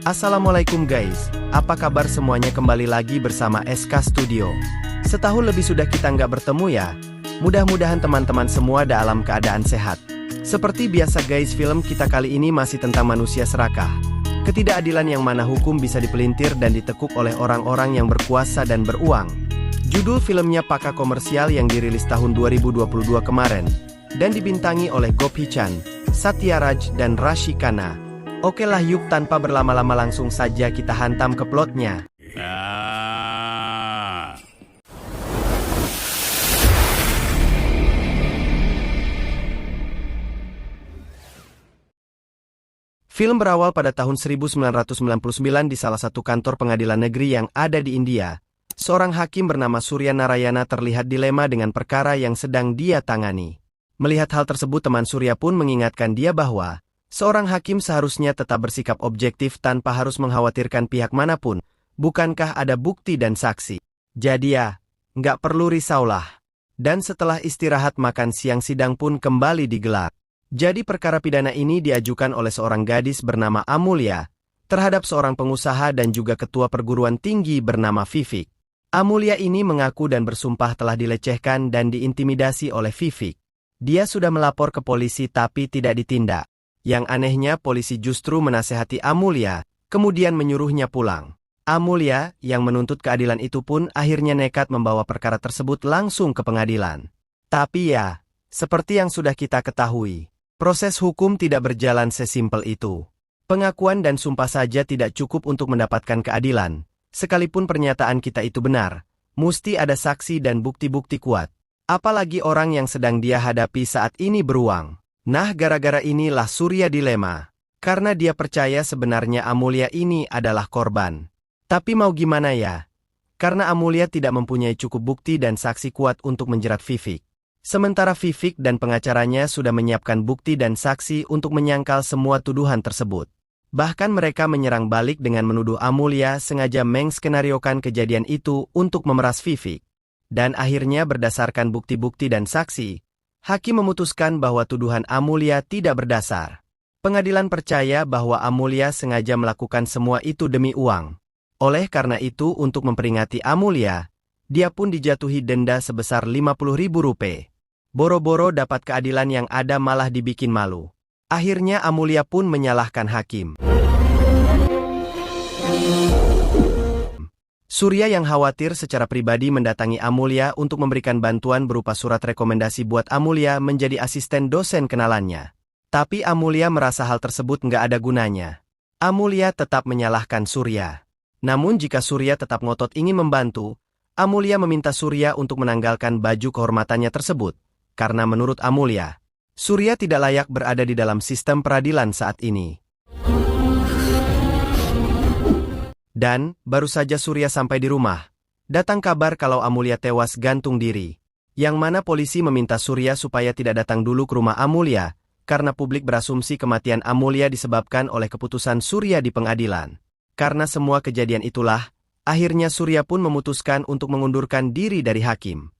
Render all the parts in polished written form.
Assalamualaikum guys, apa kabar semuanya, kembali lagi bersama SK Studio. Setahun lebih sudah kita nggak bertemu ya. Mudah-mudahan teman-teman semua dalam keadaan sehat. Seperti biasa guys, film kita kali ini masih tentang manusia serakah. Ketidakadilan yang mana hukum bisa dipelintir dan ditekuk oleh orang-orang yang berkuasa dan beruang. Judul filmnya Paka Komersial yang dirilis tahun 2022 kemarin. Dan dibintangi oleh Gop Hee-chan, Satya Raj, dan Rashi Khanna. Oke lah yuk, tanpa berlama-lama langsung saja kita hantam ke plotnya. Film berawal pada tahun 1999 di salah satu kantor pengadilan negeri yang ada di India. Seorang hakim bernama Surya Narayana terlihat dilema dengan perkara yang sedang dia tangani. Melihat hal tersebut, teman Surya pun mengingatkan dia bahwa seorang hakim seharusnya tetap bersikap objektif tanpa harus mengkhawatirkan pihak manapun. Bukankah ada bukti dan saksi? Jadi ya, nggak perlu risaulah. Dan setelah istirahat makan siang, sidang pun kembali digelar. Jadi perkara pidana ini diajukan oleh seorang gadis bernama Amulya terhadap seorang pengusaha dan juga ketua perguruan tinggi bernama Vivek. Amulya ini mengaku dan bersumpah telah dilecehkan dan diintimidasi oleh Vivek. Dia sudah melapor ke polisi tapi tidak ditindak. Yang anehnya, polisi justru menasehati Amulya, kemudian menyuruhnya pulang. Amulya, yang menuntut keadilan itu pun akhirnya nekat membawa perkara tersebut langsung ke pengadilan. Tapi ya, seperti yang sudah kita ketahui, proses hukum tidak berjalan sesimpel itu. Pengakuan dan sumpah saja tidak cukup untuk mendapatkan keadilan. Sekalipun pernyataan kita itu benar, mesti ada saksi dan bukti-bukti kuat. Apalagi orang yang sedang dia hadapi saat ini beruang. Nah, gara-gara inilah Surya dilema. Karena dia percaya sebenarnya Amulya ini adalah korban. Tapi mau gimana ya? Karena Amulya tidak mempunyai cukup bukti dan saksi kuat untuk menjerat Vivek. Sementara Vivek dan pengacaranya sudah menyiapkan bukti dan saksi untuk menyangkal semua tuduhan tersebut. Bahkan mereka menyerang balik dengan menuduh Amulya sengaja mengskenariokan kejadian itu untuk memeras Vivek. Dan akhirnya berdasarkan bukti-bukti dan saksi, hakim memutuskan bahwa tuduhan Amulya tidak berdasar. Pengadilan percaya bahwa Amulya sengaja melakukan semua itu demi uang. Oleh karena itu, untuk memperingati Amulya, dia pun dijatuhi denda sebesar 50.000 rupiah. Boro-boro dapat keadilan yang ada malah dibikin malu. Akhirnya Amulya pun menyalahkan hakim. Surya yang khawatir secara pribadi mendatangi Amulya untuk memberikan bantuan berupa surat rekomendasi buat Amulya menjadi asisten dosen kenalannya. Tapi Amulya merasa hal tersebut nggak ada gunanya. Amulya tetap menyalahkan Surya. Namun jika Surya tetap ngotot ingin membantu, Amulya meminta Surya untuk menanggalkan baju kehormatannya tersebut. Karena menurut Amulya, Surya tidak layak berada di dalam sistem peradilan saat ini. Dan, baru saja Surya sampai di rumah, datang kabar kalau Amulya tewas gantung diri. Yang mana polisi meminta Surya supaya tidak datang dulu ke rumah Amulya, karena publik berasumsi kematian Amulya disebabkan oleh keputusan Surya di pengadilan. Karena semua kejadian itulah, akhirnya Surya pun memutuskan untuk mengundurkan diri dari hakim.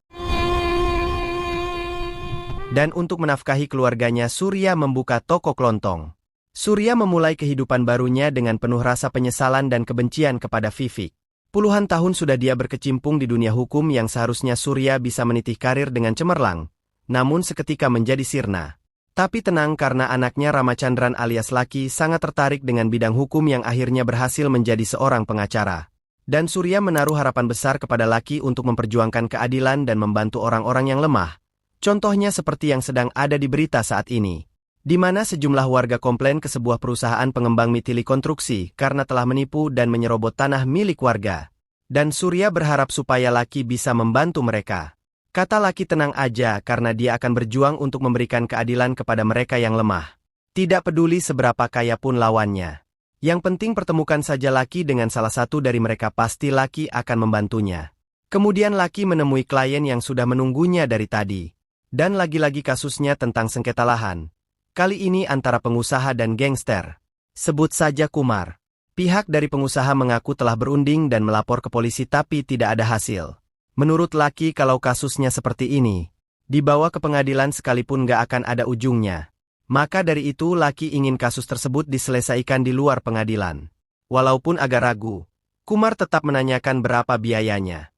Dan untuk menafkahi keluarganya, Surya membuka toko kelontong. Surya memulai kehidupan barunya dengan penuh rasa penyesalan dan kebencian kepada Vivek. Puluhan tahun sudah dia berkecimpung di dunia hukum yang seharusnya Surya bisa meniti karir dengan cemerlang, namun seketika menjadi sirna. Tapi tenang, karena anaknya Ramachandran alias Lucky sangat tertarik dengan bidang hukum yang akhirnya berhasil menjadi seorang pengacara. Dan Surya menaruh harapan besar kepada Lucky untuk memperjuangkan keadilan dan membantu orang-orang yang lemah. Contohnya seperti yang sedang ada di berita saat ini, di mana sejumlah warga komplain ke sebuah perusahaan pengembang mitili konstruksi karena telah menipu dan menyerobot tanah milik warga. Dan Surya berharap supaya Lucky bisa membantu mereka. Kata Lucky, tenang aja karena dia akan berjuang untuk memberikan keadilan kepada mereka yang lemah. Tidak peduli seberapa kaya pun lawannya. Yang penting pertemukan saja Lucky dengan salah satu dari mereka, pasti Lucky akan membantunya. Kemudian Lucky menemui klien yang sudah menunggunya dari tadi. Dan lagi-lagi kasusnya tentang sengketa lahan. Kali ini antara pengusaha dan gangster. Sebut saja Kumar. Pihak dari pengusaha mengaku telah berunding dan melapor ke polisi tapi tidak ada hasil. Menurut Lucky, kalau kasusnya seperti ini, dibawa ke pengadilan sekalipun nggak akan ada ujungnya. Maka dari itu Lucky ingin kasus tersebut diselesaikan di luar pengadilan. Walaupun agak ragu, Kumar tetap menanyakan berapa biayanya.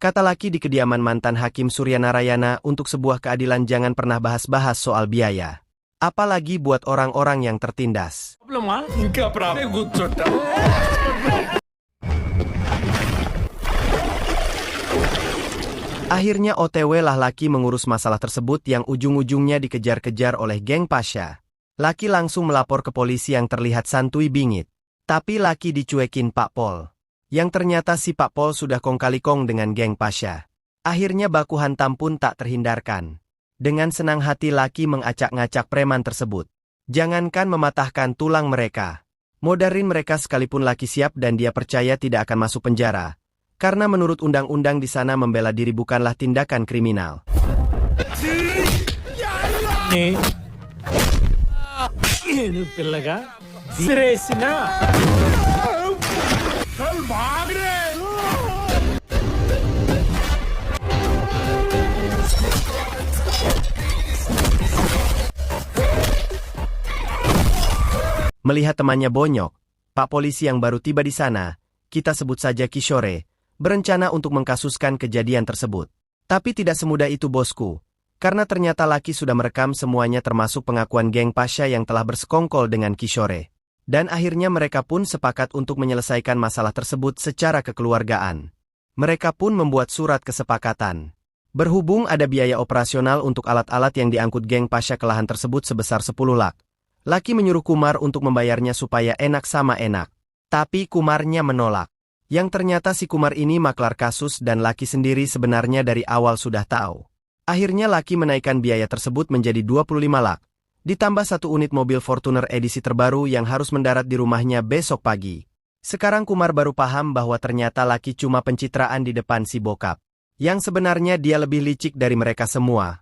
Kata laki di kediaman mantan Hakim Surya Narayana, untuk sebuah keadilan jangan pernah bahas-bahas soal biaya. Apalagi buat orang-orang yang tertindas. Akhirnya OTW lah Laki mengurus masalah tersebut yang ujung-ujungnya dikejar-kejar oleh geng Pasha. Laki langsung melapor ke polisi yang terlihat santuy bingit. Tapi Laki dicuekin Pak Pol. Yang ternyata si Pak Pol sudah kong kali kong dengan geng Pasha. Akhirnya baku hantam pun tak terhindarkan. Dengan senang hati Laki mengacak-ngacak preman tersebut. Jangankan mematahkan tulang mereka. Modarin mereka sekalipun Laki siap dan dia percaya tidak akan masuk penjara. Karena menurut undang-undang di sana membela diri bukanlah tindakan kriminal. Melihat temannya bonyok, Pak Polisi yang baru tiba di sana, kita sebut saja Kishore, berencana untuk mengkasuskan kejadian tersebut. Tapi tidak semudah itu bosku, karena ternyata Laki sudah merekam semuanya termasuk pengakuan geng Pasha yang telah bersekongkol dengan Kishore. Dan akhirnya mereka pun sepakat untuk menyelesaikan masalah tersebut secara kekeluargaan. Mereka pun membuat surat kesepakatan. Berhubung ada biaya operasional untuk alat-alat yang diangkut geng Pasha ke lahan tersebut sebesar 10 lak. Laki menyuruh Kumar untuk membayarnya supaya enak sama enak. Tapi Kumarnya menolak. Yang ternyata si Kumar ini maklar kasus dan Laki sendiri sebenarnya dari awal sudah tahu. Akhirnya Laki menaikkan biaya tersebut menjadi 25 lak. Ditambah 1 unit mobil Fortuner edisi terbaru yang harus mendarat di rumahnya besok pagi. Sekarang Kumar baru paham bahwa ternyata Laki cuma pencitraan di depan si bokap. Yang sebenarnya dia lebih licik dari mereka semua.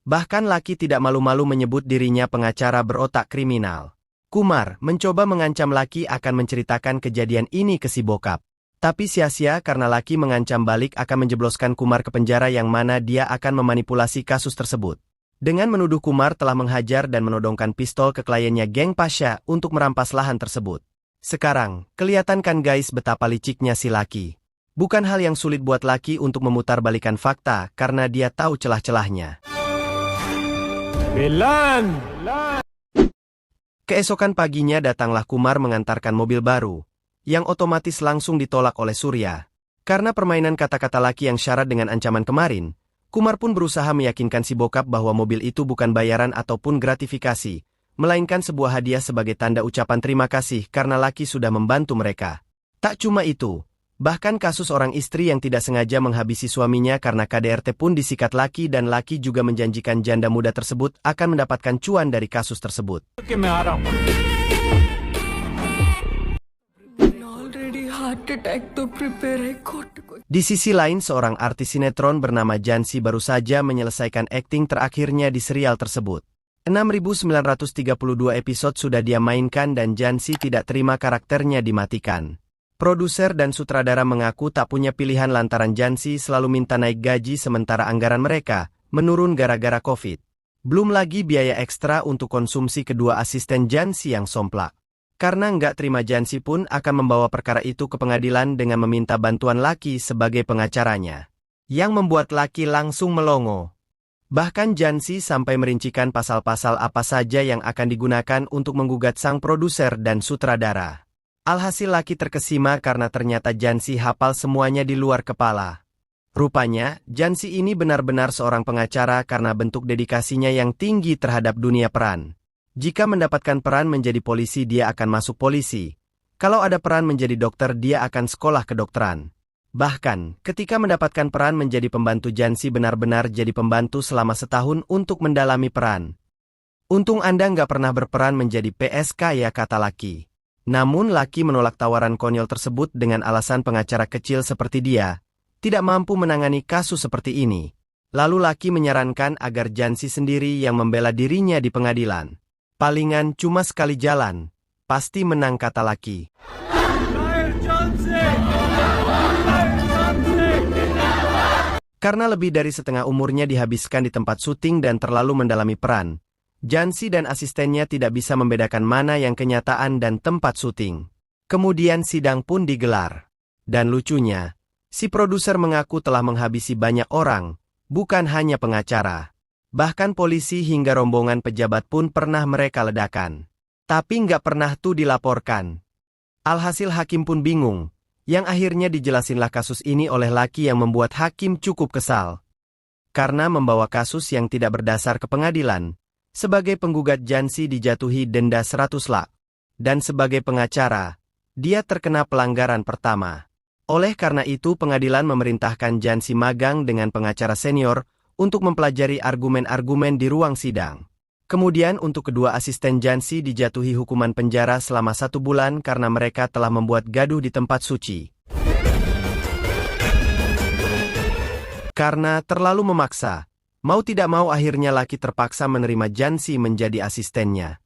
Bahkan Laki tidak malu-malu menyebut dirinya pengacara berotak kriminal. Kumar mencoba mengancam Laki akan menceritakan kejadian ini ke si bokap. Tapi sia-sia karena Laki mengancam balik akan menjebloskan Kumar ke penjara yang mana dia akan memanipulasi kasus tersebut. Dengan menuduh Kumar telah menghajar dan menodongkan pistol ke kliennya geng Pasha untuk merampas lahan tersebut. Sekarang, kelihatan kan guys betapa liciknya si Laki. Bukan hal yang sulit buat Laki untuk memutarbalikan fakta karena dia tahu celah-celahnya. Keesokan paginya datanglah Kumar mengantarkan mobil baru, yang otomatis langsung ditolak oleh Surya. Karena permainan kata-kata Laki yang syarat dengan ancaman kemarin, Kumar pun berusaha meyakinkan si bokap bahwa mobil itu bukan bayaran ataupun gratifikasi, melainkan sebuah hadiah sebagai tanda ucapan terima kasih karena Laki sudah membantu mereka. Tak cuma itu, bahkan kasus orang istri yang tidak sengaja menghabisi suaminya karena KDRT pun disikat Laki dan Laki juga menjanjikan janda muda tersebut akan mendapatkan cuan dari kasus tersebut. Di sisi lain seorang artis sinetron bernama Jansi baru saja menyelesaikan akting terakhirnya di serial tersebut. 6.932 episode sudah dia mainkan dan Jansi tidak terima karakternya dimatikan. Produser dan sutradara mengaku tak punya pilihan lantaran Jansi selalu minta naik gaji sementara anggaran mereka menurun gara-gara COVID. Belum lagi biaya ekstra untuk konsumsi kedua asisten Jansi yang somplak. Karena nggak terima Jansi pun akan membawa perkara itu ke pengadilan dengan meminta bantuan Laki sebagai pengacaranya. Yang membuat Laki langsung melongo. Bahkan Jansi sampai merincikan pasal-pasal apa saja yang akan digunakan untuk menggugat sang produser dan sutradara. Alhasil Laki terkesima karena ternyata Jansi hafal semuanya di luar kepala. Rupanya, Jansi ini benar-benar seorang pengacara karena bentuk dedikasinya yang tinggi terhadap dunia peran. Jika mendapatkan peran menjadi polisi dia akan masuk polisi. Kalau ada peran menjadi dokter dia akan sekolah kedokteran. Bahkan, ketika mendapatkan peran menjadi pembantu Jansi benar-benar jadi pembantu selama setahun untuk mendalami peran. Untung Anda nggak pernah berperan menjadi PSK ya kata Laki. Namun Laki menolak tawaran konyol tersebut dengan alasan pengacara kecil seperti dia tidak mampu menangani kasus seperti ini. Lalu Laki menyarankan agar Jansi sendiri yang membela dirinya di pengadilan. Palingan cuma sekali jalan, pasti menang kata Laki. Karena lebih dari setengah umurnya dihabiskan di tempat syuting dan terlalu mendalami peran, Jansi dan asistennya tidak bisa membedakan mana yang kenyataan dan tempat syuting. Kemudian sidang pun digelar. Dan lucunya, si produser mengaku telah menghabisi banyak orang, bukan hanya pengacara. Bahkan polisi hingga rombongan pejabat pun pernah mereka ledakan. Tapi nggak pernah tuh dilaporkan. Alhasil hakim pun bingung, yang akhirnya dijelasinlah kasus ini oleh laki yang membuat hakim cukup kesal. Karena membawa kasus yang tidak berdasar ke pengadilan, sebagai penggugat Jansi dijatuhi denda 100 lak. Dan sebagai pengacara, dia terkena pelanggaran pertama. Oleh karena itu pengadilan memerintahkan Jansi magang dengan pengacara senior untuk mempelajari argumen-argumen di ruang sidang. Kemudian untuk kedua asisten Jansi dijatuhi hukuman penjara selama 1 bulan karena mereka telah membuat gaduh di tempat suci. Karena terlalu memaksa, mau tidak mau akhirnya laki terpaksa menerima Jansi menjadi asistennya.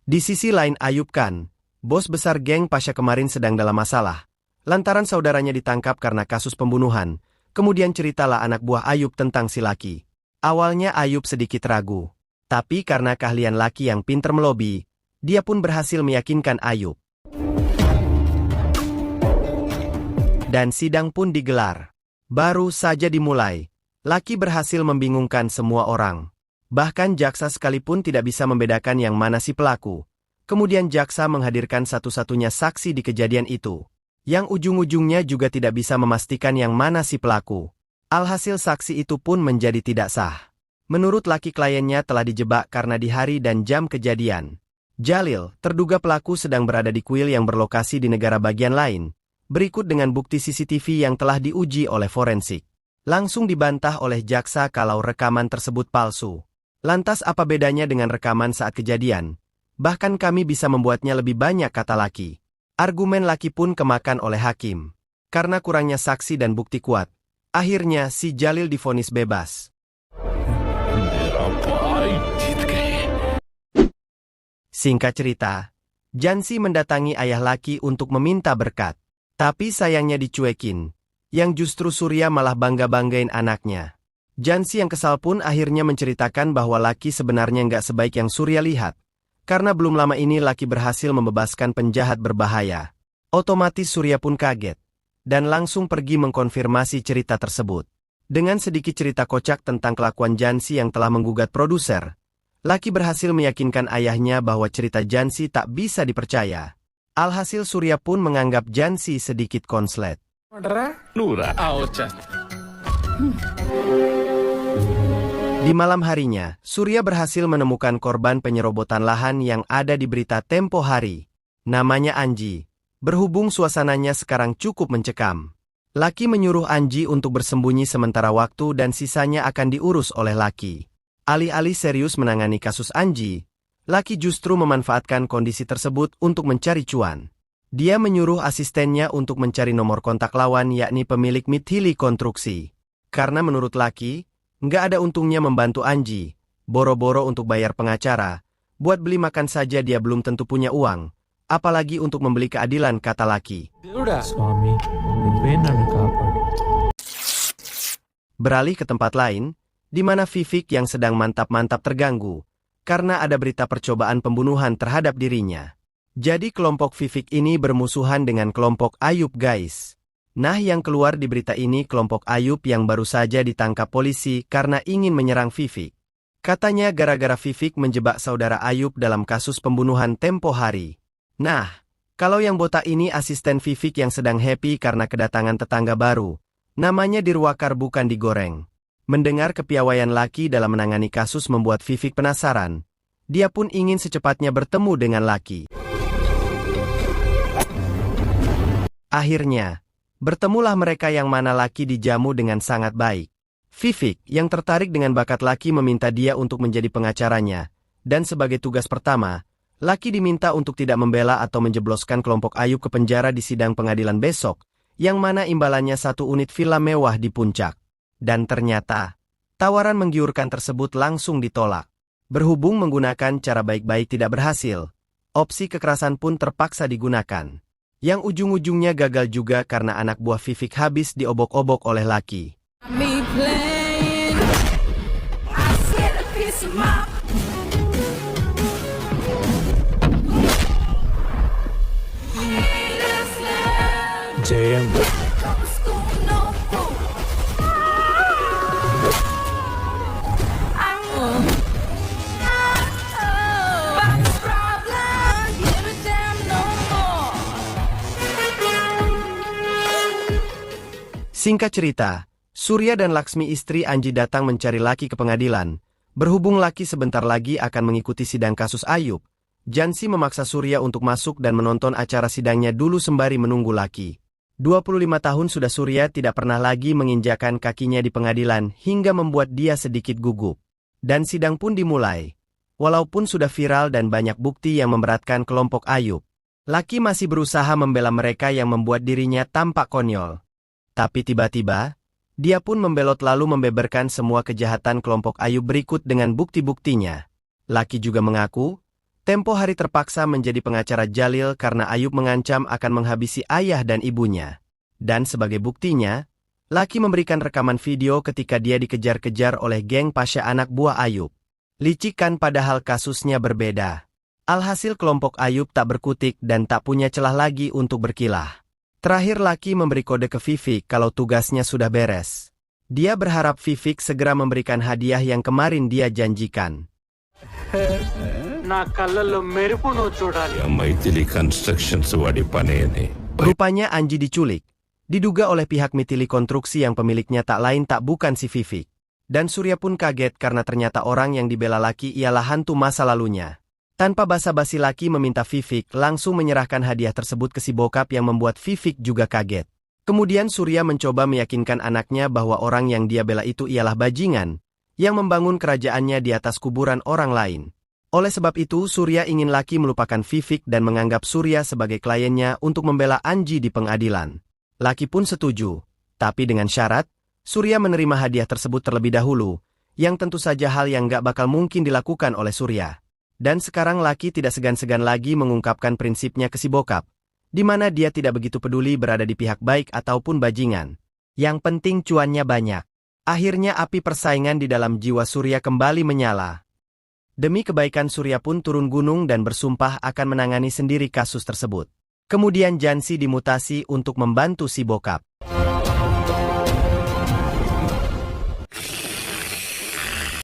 Di sisi lain Ayub Khan, bos besar geng Pasha kemarin sedang dalam masalah. Lantaran saudaranya ditangkap karena kasus pembunuhan. Kemudian ceritalah anak buah Ayub tentang si laki. Awalnya Ayub sedikit ragu. Tapi karena keahlian laki yang pintar melobi, dia pun berhasil meyakinkan Ayub. Dan sidang pun digelar. Baru saja dimulai, laki berhasil membingungkan semua orang. Bahkan jaksa sekalipun tidak bisa membedakan yang mana si pelaku. Kemudian jaksa menghadirkan satu-satunya saksi di kejadian itu, yang ujung-ujungnya juga tidak bisa memastikan yang mana si pelaku. Alhasil saksi itu pun menjadi tidak sah. Menurut laki kliennya telah dijebak karena di hari dan jam kejadian. Jalil, terduga pelaku sedang berada di kuil yang berlokasi di negara bagian lain. Berikut dengan bukti CCTV yang telah diuji oleh forensik. Langsung dibantah oleh jaksa kalau rekaman tersebut palsu. Lantas apa bedanya dengan rekaman saat kejadian? Bahkan kami bisa membuatnya lebih banyak, kata laki. Argumen laki pun kemakan oleh hakim. Karena kurangnya saksi dan bukti kuat, akhirnya si Jalil divonis bebas. Singkat cerita, Jansi mendatangi ayah laki untuk meminta berkat. Tapi sayangnya dicuekin, yang justru Surya malah bangga-banggain anaknya. Jansi yang kesal pun akhirnya menceritakan bahwa laki sebenarnya nggak sebaik yang Surya lihat. Karena belum lama ini laki berhasil membebaskan penjahat berbahaya. Otomatis Surya pun kaget. Dan langsung pergi mengkonfirmasi cerita tersebut. Dengan sedikit cerita kocak tentang kelakuan Jansi yang telah menggugat produser, laki berhasil meyakinkan ayahnya bahwa cerita Jansi tak bisa dipercaya. Alhasil Surya pun menganggap Jansi sedikit konslet. Di malam harinya, Surya berhasil menemukan korban penyerobotan lahan yang ada di berita Tempo Hari. Namanya Anji. Berhubung suasananya sekarang cukup mencekam, laki menyuruh Anji untuk bersembunyi sementara waktu dan sisanya akan diurus oleh laki. Alih-alih serius menangani kasus Anji, laki justru memanfaatkan kondisi tersebut untuk mencari cuan. Dia menyuruh asistennya untuk mencari nomor kontak lawan yakni pemilik Mithili Konstruksi. Karena menurut laki, nggak ada untungnya membantu Anji, boro-boro untuk bayar pengacara, buat beli makan saja dia belum tentu punya uang, apalagi untuk membeli keadilan, kata laki. Suami, Beralih ke tempat lain, di mana Vivek yang sedang mantap-mantap terganggu, karena ada berita percobaan pembunuhan terhadap dirinya. Jadi kelompok Vivek ini bermusuhan dengan kelompok Ayub, guys. Nah, yang keluar di berita ini kelompok Ayub yang baru saja ditangkap polisi karena ingin menyerang Vivek. Katanya gara-gara Vivek menjebak saudara Ayub dalam kasus pembunuhan Tempo Hari. Nah, kalau yang botak ini asisten Vivek yang sedang happy karena kedatangan tetangga baru. Namanya Dirwakar bukan digoreng. Mendengar kepiawaian laki dalam menangani kasus membuat Vivek penasaran. Dia pun ingin secepatnya bertemu dengan laki. Akhirnya, bertemulah mereka yang mana laki dijamu dengan sangat baik. Vivek yang tertarik dengan bakat laki meminta dia untuk menjadi pengacaranya. Dan sebagai tugas pertama, laki diminta untuk tidak membela atau menjebloskan kelompok Ayub ke penjara di sidang pengadilan besok, yang mana imbalannya 1 unit villa mewah di puncak. Dan ternyata, tawaran menggiurkan tersebut langsung ditolak. Berhubung menggunakan cara baik-baik tidak berhasil, opsi kekerasan pun terpaksa digunakan. Yang ujung-ujungnya gagal juga karena anak buah Vivek habis diobok-obok oleh laki. Singkat cerita, Surya dan Laksmi istri Anji datang mencari Laki ke pengadilan. Berhubung Laki sebentar lagi akan mengikuti sidang kasus Ayub, Jansi memaksa Surya untuk masuk dan menonton acara sidangnya dulu sembari menunggu Laki. 25 tahun sudah Surya tidak pernah lagi menginjakan kakinya di pengadilan hingga membuat dia sedikit gugup. Dan sidang pun dimulai. Walaupun sudah viral dan banyak bukti yang memberatkan kelompok Ayub, Laki masih berusaha membela mereka yang membuat dirinya tampak konyol. Tapi tiba-tiba, dia pun membelot lalu membeberkan semua kejahatan kelompok Ayub berikut dengan bukti-buktinya. Laki juga mengaku, tempo hari terpaksa menjadi pengacara Jalil karena Ayub mengancam akan menghabisi ayah dan ibunya. Dan sebagai buktinya, Laki memberikan rekaman video ketika dia dikejar-kejar oleh geng Pasha anak buah Ayub. Licik kan padahal kasusnya berbeda. Alhasil kelompok Ayub tak berkutik dan tak punya celah lagi untuk berkilah. Terakhir Laki memberi kode ke Vivek kalau tugasnya sudah beres. Dia berharap Vivek segera memberikan hadiah yang kemarin dia janjikan. Rupanya Anji diculik. Diduga oleh pihak Mitili Konstruksi yang pemiliknya tak lain tak bukan si Vivek. Dan Surya pun kaget karena ternyata orang yang dibela Laki ialah hantu masa lalunya. Tanpa basa-basi Laki meminta Vivek langsung menyerahkan hadiah tersebut ke si bokap yang membuat Vivek juga kaget. Kemudian Surya mencoba meyakinkan anaknya bahwa orang yang dia bela itu ialah bajingan, yang membangun kerajaannya di atas kuburan orang lain. Oleh sebab itu Surya ingin Laki melupakan Vivek dan menganggap Surya sebagai kliennya untuk membela Anji di pengadilan. Laki pun setuju, tapi dengan syarat, Surya menerima hadiah tersebut terlebih dahulu, yang tentu saja hal yang gak bakal mungkin dilakukan oleh Surya. Dan sekarang Laki tidak segan-segan lagi mengungkapkan prinsipnya ke si bokap, di mana dia tidak begitu peduli berada di pihak baik ataupun bajingan. Yang penting cuannya banyak. Akhirnya api persaingan di dalam jiwa Surya kembali menyala. Demi kebaikan Surya pun turun gunung dan bersumpah akan menangani sendiri kasus tersebut. Kemudian Jansi dimutasi untuk membantu si bokap.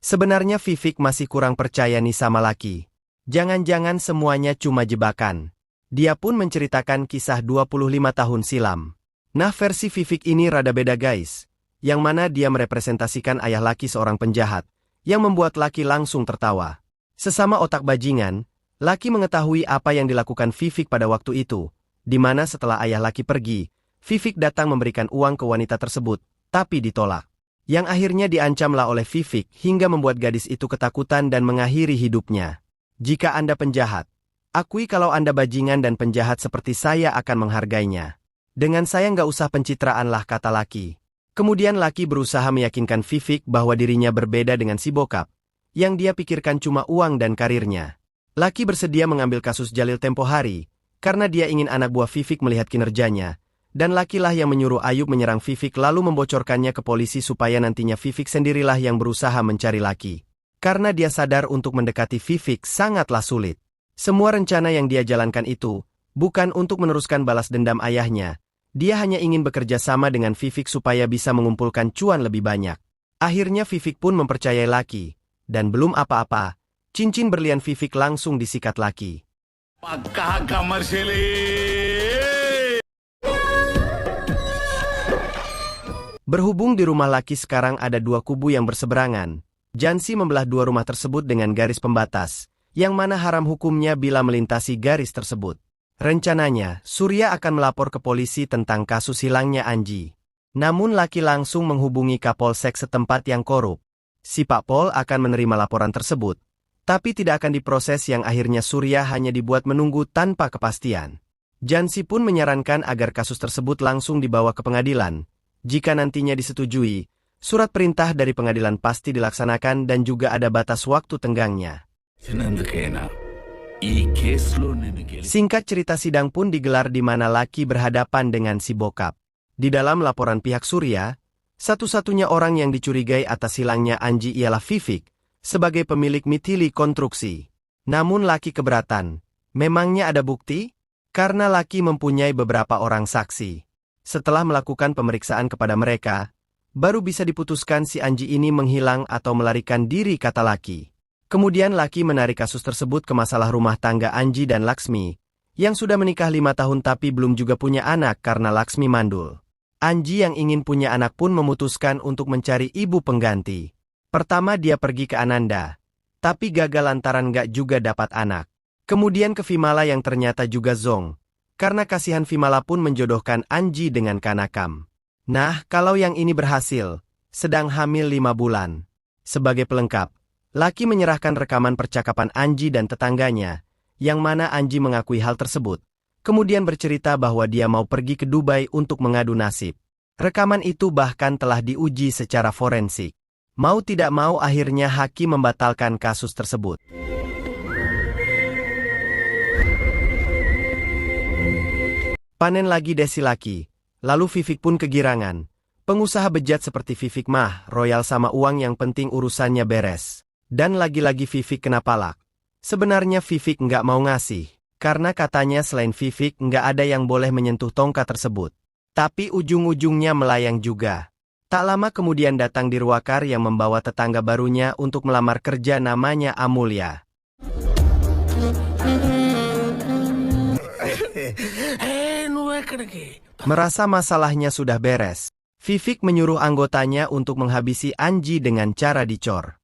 Sebenarnya Vivek masih kurang percaya nih sama Laki. Jangan-jangan semuanya cuma jebakan. Dia pun menceritakan kisah 25 tahun silam. Nah versi Vivek ini rada beda guys. Yang mana dia merepresentasikan ayah Laki seorang penjahat, yang membuat Laki langsung tertawa. Sesama otak bajingan, Laki mengetahui apa yang dilakukan Vivek pada waktu itu, di mana setelah ayah Laki pergi, Vivek datang memberikan uang ke wanita tersebut, tapi ditolak. Yang akhirnya diancamlah oleh Vivek hingga membuat gadis itu ketakutan dan mengakhiri hidupnya. Jika Anda penjahat, akui kalau Anda bajingan dan penjahat seperti saya akan menghargainya. Dengan saya nggak usah pencitraan lah, kata Laki. Kemudian Laki berusaha meyakinkan Vivek bahwa dirinya berbeda dengan si bokap, yang dia pikirkan cuma uang dan karirnya. Laki bersedia mengambil kasus Jalil tempo hari, karena dia ingin anak buah Vivek melihat kinerjanya. Dan Lakilah yang menyuruh Ayub menyerang Vivek lalu membocorkannya ke polisi supaya nantinya Vivek sendirilah yang berusaha mencari Laki. Karena dia sadar untuk mendekati Vivek sangatlah sulit. Semua rencana yang dia jalankan itu, bukan untuk meneruskan balas dendam ayahnya. Dia hanya ingin bekerja sama dengan Vivek supaya bisa mengumpulkan cuan lebih banyak. Akhirnya Vivek pun mempercayai Laki. Dan belum apa-apa, cincin berlian Vivek langsung disikat Laki. Berhubung di rumah Laki sekarang ada dua kubu yang berseberangan, Jansi membelah dua rumah tersebut dengan garis pembatas, yang mana haram hukumnya bila melintasi garis tersebut. Rencananya, Surya akan melapor ke polisi tentang kasus hilangnya Anji. Namun Laki langsung menghubungi Kapolsek setempat yang korup. Si Pak Pol akan menerima laporan tersebut, tapi tidak akan diproses yang akhirnya Surya hanya dibuat menunggu tanpa kepastian. Jansi pun menyarankan agar kasus tersebut langsung dibawa ke pengadilan. Jika nantinya disetujui, surat perintah dari pengadilan pasti dilaksanakan dan juga ada batas waktu tenggangnya. Singkat cerita sidang pun digelar di mana Laki berhadapan dengan si bokap. Di dalam laporan pihak Surya, satu-satunya orang yang dicurigai atas hilangnya Anji ialah Vivek, sebagai pemilik Mitili Konstruksi. Namun Laki keberatan. Memangnya ada bukti? Karena Laki mempunyai beberapa orang saksi. Setelah melakukan pemeriksaan kepada mereka, baru bisa diputuskan si Anji ini menghilang atau melarikan diri, kata Laki. Kemudian Laki menarik kasus tersebut ke masalah rumah tangga Anji dan Laksmi, yang sudah menikah 5 tahun tapi belum juga punya anak karena Laksmi mandul. Anji yang ingin punya anak pun memutuskan untuk mencari ibu pengganti. Pertama dia pergi ke Ananda, tapi gagal lantaran gak juga dapat anak. Kemudian ke Vimala yang ternyata juga zong, karena kasihan Vimala pun menjodohkan Anji dengan Kanakam. Nah, kalau yang ini berhasil, sedang hamil 5 bulan. Sebagai pelengkap, Lucky menyerahkan rekaman percakapan Anji dan tetangganya, yang mana Anji mengakui hal tersebut. Kemudian bercerita bahwa dia mau pergi ke Dubai untuk mengadu nasib. Rekaman itu bahkan telah diuji secara forensik. Mau tidak mau akhirnya hakim membatalkan kasus tersebut. Panen lagi Desi Lucky, lalu Vivek pun kegirangan. Pengusaha bejat seperti Vivek mah royal sama uang yang penting urusannya beres. Dan lagi-lagi Vivek kena palak. Sebenarnya Vivek nggak mau ngasih, karena katanya selain Vivek nggak ada yang boleh menyentuh tongkat tersebut. Tapi ujung-ujungnya melayang juga. Tak lama kemudian datang Dirwakar yang membawa tetangga barunya untuk melamar kerja namanya Amulya. Merasa masalahnya sudah beres, Vivek menyuruh anggotanya untuk menghabisi Anji dengan cara dicor.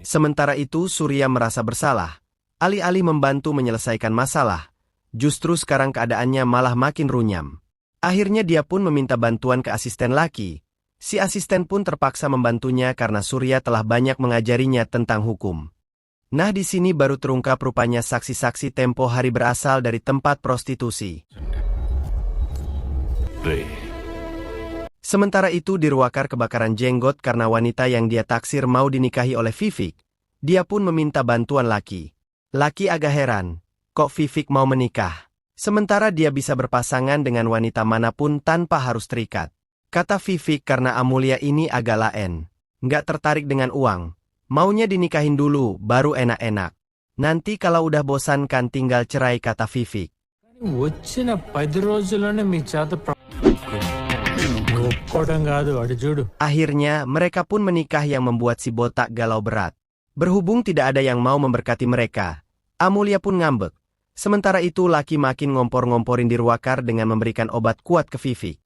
Sementara itu Surya merasa bersalah. Alih-alih membantu menyelesaikan masalah, justru sekarang keadaannya malah makin runyam. Akhirnya dia pun meminta bantuan ke asisten Lucky. Si asisten pun terpaksa membantunya karena Surya telah banyak mengajarinya tentang hukum. Nah di sini baru terungkap rupanya saksi-saksi tempo hari berasal dari tempat prostitusi. Sementara itu Dirwakar kebakaran jenggot karena wanita yang dia taksir mau dinikahi oleh Vivek. Dia pun meminta bantuan Lucky. Lucky agak heran, kok Vivek mau menikah? Sementara dia bisa berpasangan dengan wanita manapun tanpa harus terikat. Kata Vivek karena Amulya ini agak lain. Nggak tertarik dengan uang. Maunya dinikahin dulu, baru enak-enak. Nanti kalau udah bosan kan tinggal cerai, kata Vivek. Akhirnya mereka pun menikah yang membuat si botak galau berat. Berhubung tidak ada yang mau memberkati mereka, Amulya pun ngambek. Sementara itu Lucky makin ngompor-ngomporin Dirwakar dengan memberikan obat kuat ke Vivek.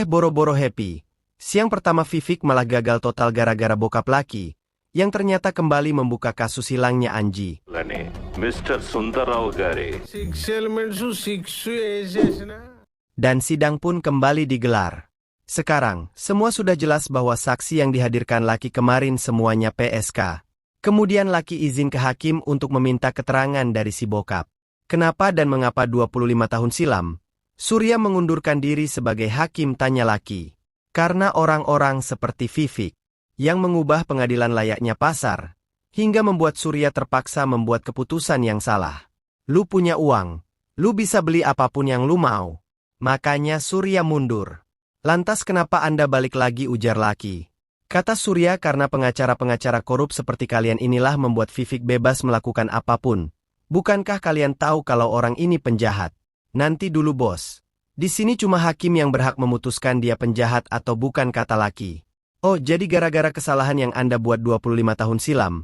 Boro-boro happy. Siang pertama Vivek malah gagal total gara-gara bokap Lucky, yang ternyata kembali membuka kasus hilangnya Anji. Dan sidang pun kembali digelar. Sekarang, semua sudah jelas bahwa saksi yang dihadirkan Lucky kemarin semuanya PSK. Kemudian Lucky izin ke hakim untuk meminta keterangan dari si bokap. Kenapa dan mengapa 25 tahun silam, Surya mengundurkan diri sebagai hakim, tanya Lucky. Karena orang-orang seperti Vivek, yang mengubah pengadilan layaknya pasar, hingga membuat Surya terpaksa membuat keputusan yang salah. Lu punya uang, lu bisa beli apapun yang lu mau. Makanya Surya mundur. Lantas kenapa Anda balik lagi, ujar Lucky. Kata Surya, karena pengacara-pengacara korup seperti kalian inilah membuat Vivek bebas melakukan apapun. Bukankah kalian tahu kalau orang ini penjahat? Nanti dulu bos. Di sini cuma hakim yang berhak memutuskan dia penjahat atau bukan, kata Lucky. Oh, jadi gara-gara kesalahan yang Anda buat 25 tahun silam,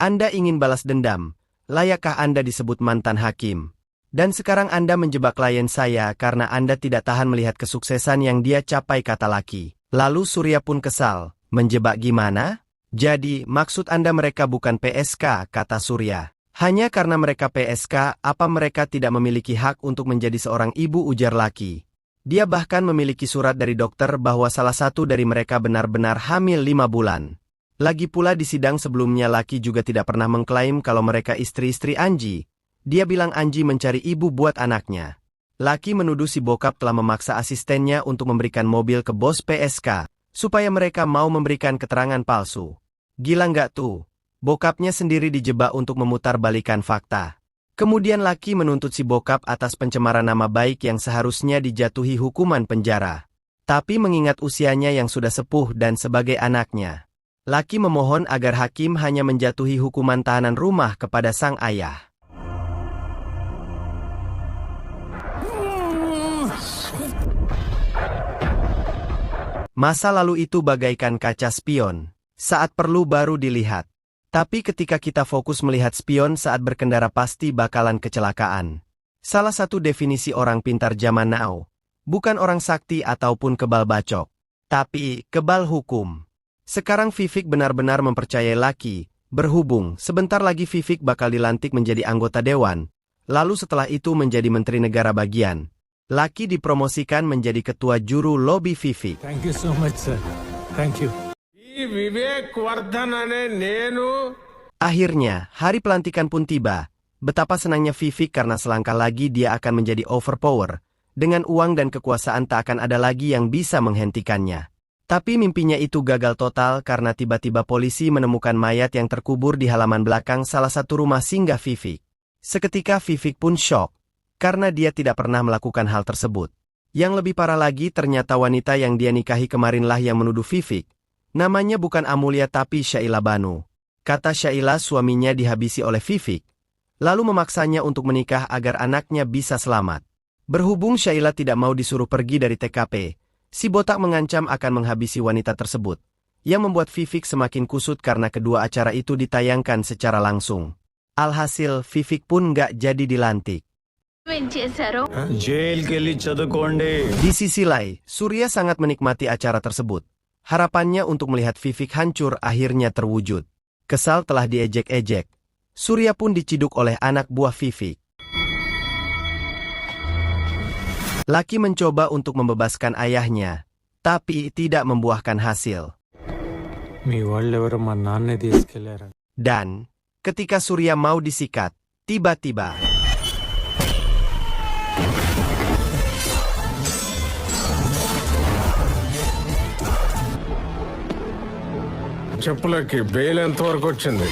Anda ingin balas dendam. Layakkah Anda disebut mantan hakim? Dan sekarang Anda menjebak klien saya karena Anda tidak tahan melihat kesuksesan yang dia capai, kata Lucky. Lalu Surya pun kesal. Menjebak gimana? Jadi, maksud Anda mereka bukan PSK, kata Surya. Hanya karena mereka PSK, apa mereka tidak memiliki hak untuk menjadi seorang ibu, ujar Lucky. Dia bahkan memiliki surat dari dokter bahwa salah satu dari mereka benar-benar hamil 5 bulan. Lagi pula di sidang sebelumnya Lucky juga tidak pernah mengklaim kalau mereka istri-istri Anji. Dia bilang Anji mencari ibu buat anaknya. Lucky menuduh si bokap telah memaksa asistennya untuk memberikan mobil ke bos PSK, supaya mereka mau memberikan keterangan palsu. Gila nggak tuh? Bokapnya sendiri dijebak untuk memutarbalikkan fakta. Kemudian Lucky menuntut si bokap atas pencemaran nama baik yang seharusnya dijatuhi hukuman penjara. Tapi mengingat usianya yang sudah sepuh dan sebagai anaknya, Lucky memohon agar hakim hanya menjatuhi hukuman tahanan rumah kepada sang ayah. Masa lalu itu bagaikan kaca spion. Saat perlu baru dilihat. Tapi ketika kita fokus melihat spion saat berkendara pasti bakalan kecelakaan. Salah satu definisi orang pintar zaman now, bukan orang sakti ataupun kebal bacok, tapi kebal hukum. Sekarang Vivek benar-benar mempercayai Lucky, berhubung sebentar lagi Vivek bakal dilantik menjadi anggota dewan, lalu setelah itu menjadi menteri negara bagian. Lucky dipromosikan menjadi ketua juru lobi Vivek. Thank you so much, sir. Thank you. Akhirnya, hari pelantikan pun tiba. Betapa senangnya Vivek karena selangkah lagi dia akan menjadi overpower. Dengan uang dan kekuasaan tak akan ada lagi yang bisa menghentikannya. Tapi mimpinya itu gagal total karena tiba-tiba polisi menemukan mayat yang terkubur di halaman belakang salah satu rumah singgah Vivek. Seketika Vivek pun syok, karena dia tidak pernah melakukan hal tersebut. Yang lebih parah lagi ternyata wanita yang dia nikahi kemarinlah yang menuduh Vivek. Namanya bukan Amulia tapi Shaila Banu. Kata Shaila suaminya dihabisi oleh Vivek, lalu memaksanya untuk menikah agar anaknya bisa selamat. Berhubung Shaila tidak mau disuruh pergi dari TKP, si botak mengancam akan menghabisi wanita tersebut, yang membuat Vivek semakin kusut karena kedua acara itu ditayangkan secara langsung. Alhasil Vivek pun nggak jadi dilantik. Di sisi lain, Surya sangat menikmati acara tersebut. Harapannya untuk melihat Vivek hancur akhirnya terwujud. Kesal telah diejek-ejek, Surya pun diciduk oleh anak buah Vivek. Lucky mencoba untuk membebaskan ayahnya, tapi tidak membuahkan hasil. Dan, ketika Surya mau disikat, tiba-tiba చెప్పులకి బెయిల్ ఎంతవరకు వచ్చింది?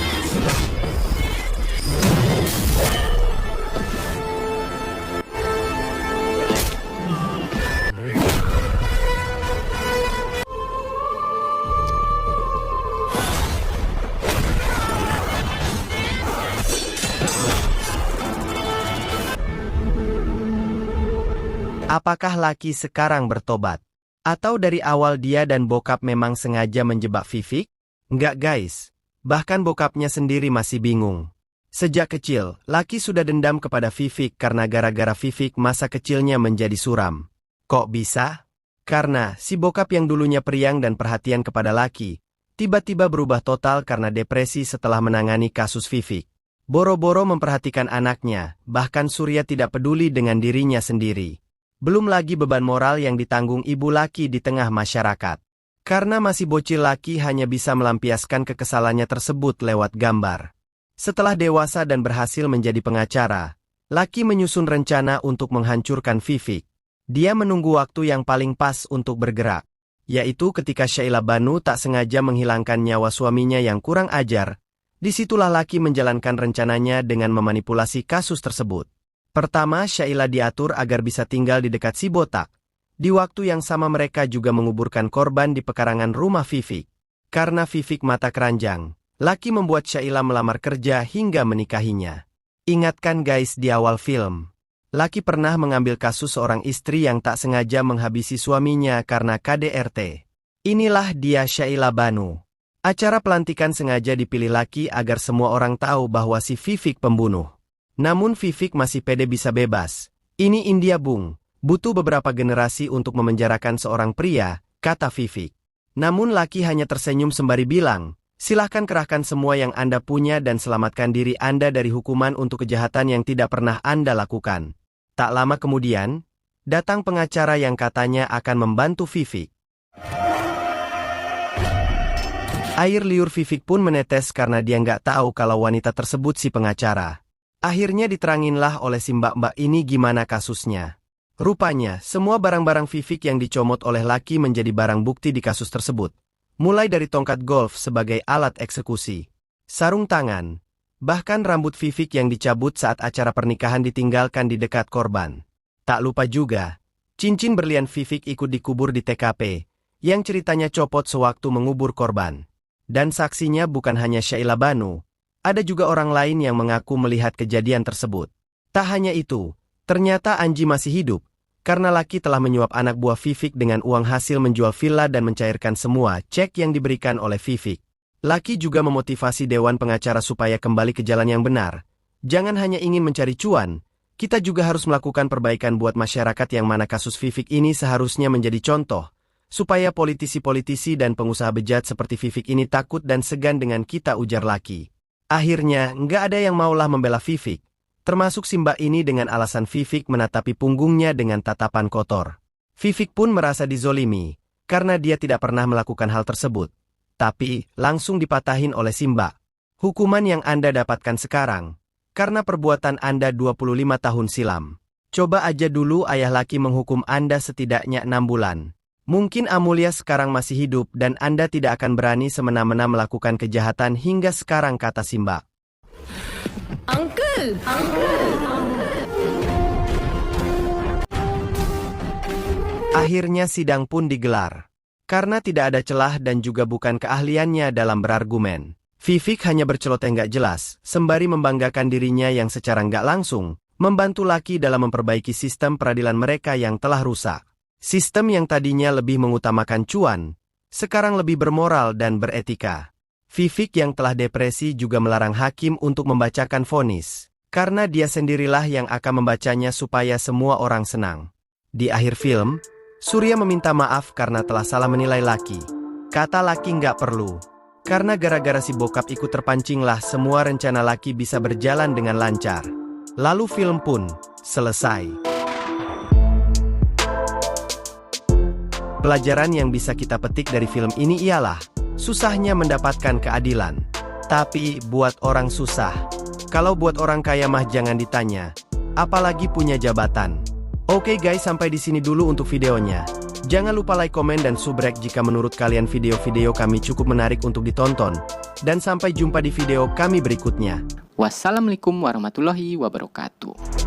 apakah Lucky sekarang bertobat? Atau dari awal dia dan bokap memang sengaja menjebak Vivek? Enggak guys, bahkan bokapnya sendiri masih bingung. Sejak kecil, Lucky sudah dendam kepada Vivek karena gara-gara Vivek masa kecilnya menjadi suram. Kok bisa? Karena si bokap yang dulunya periang dan perhatian kepada Lucky, tiba-tiba berubah total karena depresi setelah menangani kasus Vivek. Boro-boro memperhatikan anaknya, bahkan Surya tidak peduli dengan dirinya sendiri. Belum lagi beban moral yang ditanggung ibu Lucky di tengah masyarakat. Karena masih bocil, Lucky hanya bisa melampiaskan kekesalannya tersebut lewat gambar. Setelah dewasa dan berhasil menjadi pengacara, Lucky menyusun rencana untuk menghancurkan Vivek. Dia menunggu waktu yang paling pas untuk bergerak, yaitu ketika Shaila Banu tak sengaja menghilangkan nyawa suaminya yang kurang ajar. Disitulah Lucky menjalankan rencananya dengan memanipulasi kasus tersebut. Pertama, Shaila diatur agar bisa tinggal di dekat si botak. Di waktu yang sama mereka juga menguburkan korban di pekarangan rumah Vivek. Karena Vivek mata keranjang, Lucky membuat Shaila melamar kerja hingga menikahinya. Ingatkan guys di awal film, Lucky pernah mengambil kasus seorang istri yang tak sengaja menghabisi suaminya karena KDRT. Inilah dia Shaila Banu. Acara pelantikan sengaja dipilih Lucky agar semua orang tahu bahwa si Vivek pembunuh. Namun Vivek masih pede bisa bebas. Ini India bung. Butuh beberapa generasi untuk memenjarakan seorang pria, kata Vivek. Namun Lucky hanya tersenyum sembari bilang, silahkan kerahkan semua yang Anda punya dan selamatkan diri Anda dari hukuman untuk kejahatan yang tidak pernah Anda lakukan. Tak lama kemudian, datang pengacara yang katanya akan membantu Vivek. Air liur Vivek pun menetes karena dia nggak tahu kalau wanita tersebut si pengacara. Akhirnya diteranginlah oleh si mbak-mbak ini gimana kasusnya. Rupanya, semua barang-barang Vivek yang dicomot oleh Lucky menjadi barang bukti di kasus tersebut. Mulai dari tongkat golf sebagai alat eksekusi, sarung tangan, bahkan rambut Vivek yang dicabut saat acara pernikahan ditinggalkan di dekat korban. Tak lupa juga, cincin berlian Vivek ikut dikubur di TKP, yang ceritanya copot sewaktu mengubur korban. Dan saksinya bukan hanya Shaila Banu, ada juga orang lain yang mengaku melihat kejadian tersebut. Tak hanya itu, ternyata Anji masih hidup, karena Lucky telah menyuap anak buah Vivek dengan uang hasil menjual villa dan mencairkan semua cek yang diberikan oleh Vivek. Lucky juga memotivasi dewan pengacara supaya kembali ke jalan yang benar. Jangan hanya ingin mencari cuan, kita juga harus melakukan perbaikan buat masyarakat yang mana kasus Vivek ini seharusnya menjadi contoh, supaya politisi-politisi dan pengusaha bejat seperti Vivek ini takut dan segan dengan kita, ujar Lucky. Akhirnya, nggak ada yang maulah membela Vivek, termasuk si Mbak ini dengan alasan Vivek menatapi punggungnya dengan tatapan kotor. Vivek pun merasa dizolimi, karena dia tidak pernah melakukan hal tersebut. Tapi, langsung dipatahin oleh si Mbak. Hukuman yang Anda dapatkan sekarang, karena perbuatan Anda 25 tahun silam. Coba aja dulu ayah Lucky menghukum Anda setidaknya 6 bulan. Mungkin Amelia sekarang masih hidup dan Anda tidak akan berani semena-mena melakukan kejahatan hingga sekarang, kata si Mbak. Uncle! Akhirnya sidang pun digelar. Karena tidak ada celah dan juga bukan keahliannya dalam berargumen, Vivek hanya berceloteh nggak jelas, sembari membanggakan dirinya yang secara nggak langsung membantu Lucky dalam memperbaiki sistem peradilan mereka yang telah rusak. Sistem yang tadinya lebih mengutamakan cuan, sekarang lebih bermoral dan beretika. Vivek yang telah depresi juga melarang hakim untuk membacakan vonis, karena dia sendirilah yang akan membacanya supaya semua orang senang. Di akhir film, Surya meminta maaf karena telah salah menilai Lucky. Kata Lucky nggak perlu. Karena gara-gara si bokap ikut terpancinglah semua rencana Lucky bisa berjalan dengan lancar. Lalu film pun selesai. Pelajaran yang bisa kita petik dari film ini ialah, susahnya mendapatkan keadilan. Tapi buat orang susah. Kalau buat orang kaya mah jangan ditanya. Apalagi punya jabatan. Oke guys, sampai di sini dulu untuk videonya. Jangan lupa like, komen, dan subrek jika menurut kalian video-video kami cukup menarik untuk ditonton. Dan sampai jumpa di video kami berikutnya. Wassalamualaikum warahmatullahi wabarakatuh.